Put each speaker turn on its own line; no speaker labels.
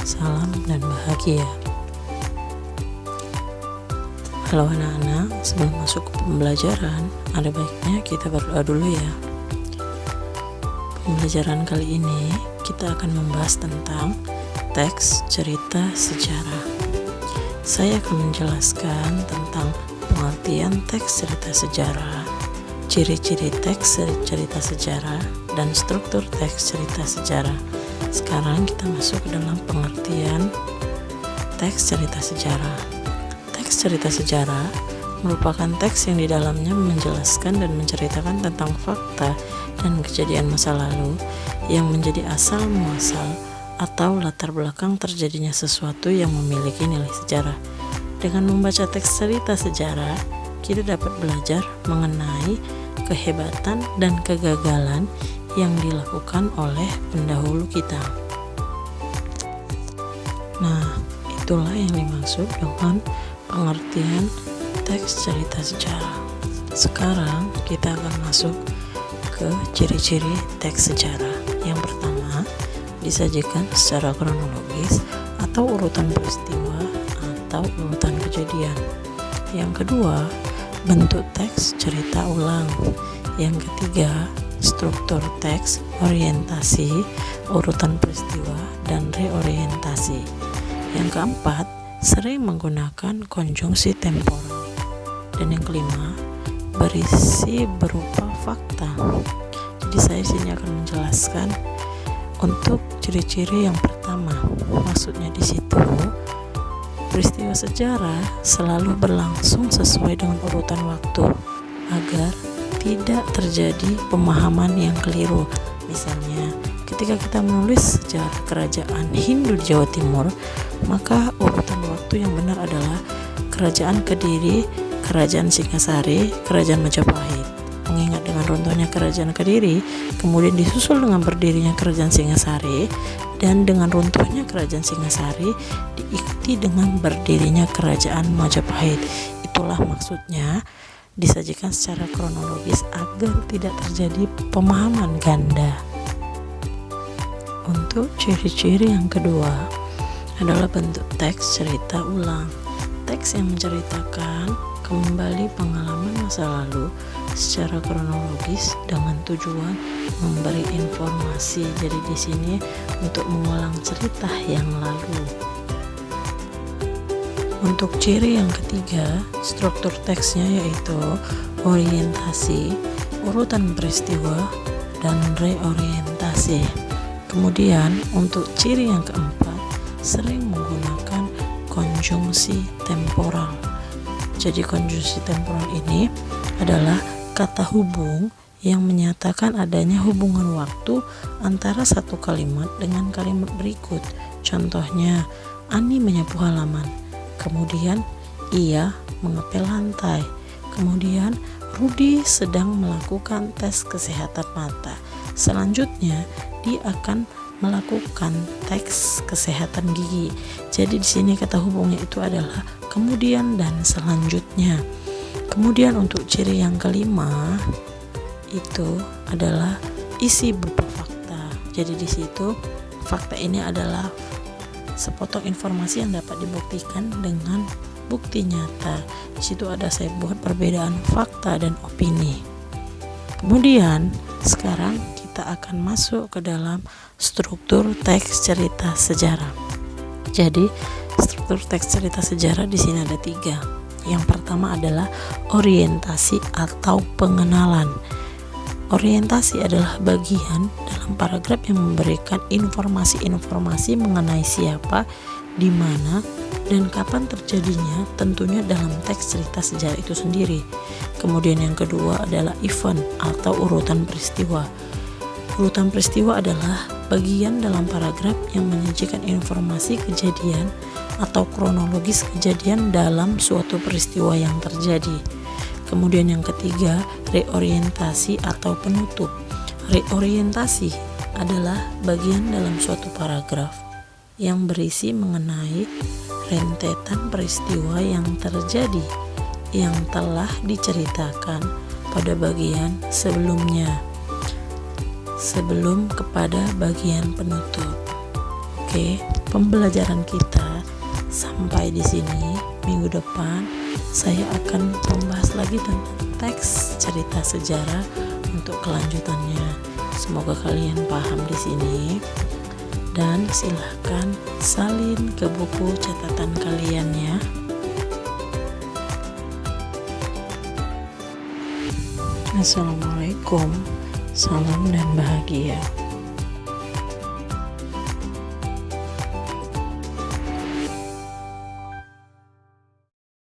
salam dan bahagia. Halo anak-anak, sebelum masuk ke pembelajaran, ada baiknya kita berdoa dulu ya. Pembelajaran kali ini kita akan membahas tentang teks cerita sejarah. Saya akan menjelaskan tentang pengertian teks cerita sejarah, ciri-ciri teks cerita sejarah, dan struktur teks cerita sejarah. Sekarang kita masuk ke dalam pengertian teks cerita sejarah. Teks cerita sejarah merupakan teks yang di dalamnya menjelaskan dan menceritakan tentang fakta dan kejadian masa lalu yang menjadi asal muasal atau latar belakang terjadinya sesuatu yang memiliki nilai sejarah. Dengan membaca teks cerita sejarah, kita dapat belajar mengenai kehebatan dan kegagalan yang dilakukan oleh pendahulu kita. Nah, itulah yang dimaksud dengan pengertian teks cerita sejarah. Sekarang kita akan masuk ke ciri-ciri teks sejarah. Yang pertama, disajikan secara kronologis atau urutan peristiwa atau urutan kejadian. Yang kedua, bentuk teks cerita ulang. Yang ketiga, struktur teks, orientasi, urutan peristiwa, dan reorientasi. Yang keempat, sering menggunakan konjungsi temporal. Dan yang kelima, berisi berupa fakta. Jadi saya sini akan menjelaskan untuk ciri-ciri yang pertama. Maksudnya di situ, peristiwa sejarah selalu berlangsung sesuai dengan urutan waktu agar tidak terjadi pemahaman yang keliru. Misalnya, ketika kita menulis sejarah kerajaan Hindu di Jawa Timur, maka urutan waktu yang benar adalah Kerajaan Kediri, Kerajaan Singasari, Kerajaan Majapahit. Mengingat dengan runtuhnya Kerajaan Kediri, kemudian disusul dengan berdirinya Kerajaan Singasari, dan dengan runtuhnya Kerajaan Singasari diikuti dengan berdirinya Kerajaan Majapahit. Itulah maksudnya disajikan secara kronologis agar tidak terjadi pemahaman ganda. Untuk ciri-ciri yang kedua adalah bentuk teks cerita ulang. Teks yang menceritakan kembali pengalaman masa lalu secara kronologis dengan tujuan memberi informasi. Jadi di sini untuk mengulang cerita yang lalu. Untuk ciri yang ketiga, struktur teksnya yaitu orientasi, urutan peristiwa, dan reorientasi. Kemudian untuk ciri yang keempat, sering menggunakan konjungsi temporal. Jadi konjungsi temporal ini adalah kata hubung yang menyatakan adanya hubungan waktu antara satu kalimat dengan kalimat berikut. Contohnya, Ani menyapu halaman. Kemudian ia mengepel lantai. Kemudian Rudi sedang melakukan tes kesehatan mata. Selanjutnya dia akan melakukan tes kesehatan gigi. Jadi di sini kata hubungnya itu adalah kemudian dan selanjutnya. Kemudian untuk ciri yang kelima itu adalah isi berupa fakta. Jadi di situ fakta ini adalah sepotong informasi yang dapat dibuktikan dengan bukti nyata. Di situ ada saya buat perbedaan fakta dan opini. Kemudian sekarang kita akan masuk ke dalam struktur teks cerita sejarah. Jadi struktur teks cerita sejarah di sini ada 3. Yang pertama adalah orientasi atau pengenalan. Orientasi adalah bagian dalam paragraf yang memberikan informasi-informasi mengenai siapa, di mana, dan kapan terjadinya, tentunya dalam teks cerita sejarah itu sendiri. Kemudian yang kedua adalah event atau urutan peristiwa. Urutan peristiwa adalah bagian dalam paragraf yang menyajikan informasi kejadian atau kronologis kejadian dalam suatu peristiwa yang terjadi. Kemudian yang ketiga, reorientasi atau penutup. Reorientasi adalah bagian dalam suatu paragraf yang berisi mengenai rentetan peristiwa yang terjadi yang telah diceritakan pada bagian sebelumnya, sebelum kepada bagian penutup. Oke. pembelajaran kita sampai di sini. Minggu depan saya akan membahas lagi tentang teks cerita sejarah untuk kelanjutannya. Semoga kalian paham di sini, dan silahkan salin ke buku catatan kalian ya. Assalamualaikum, salam dan bahagia.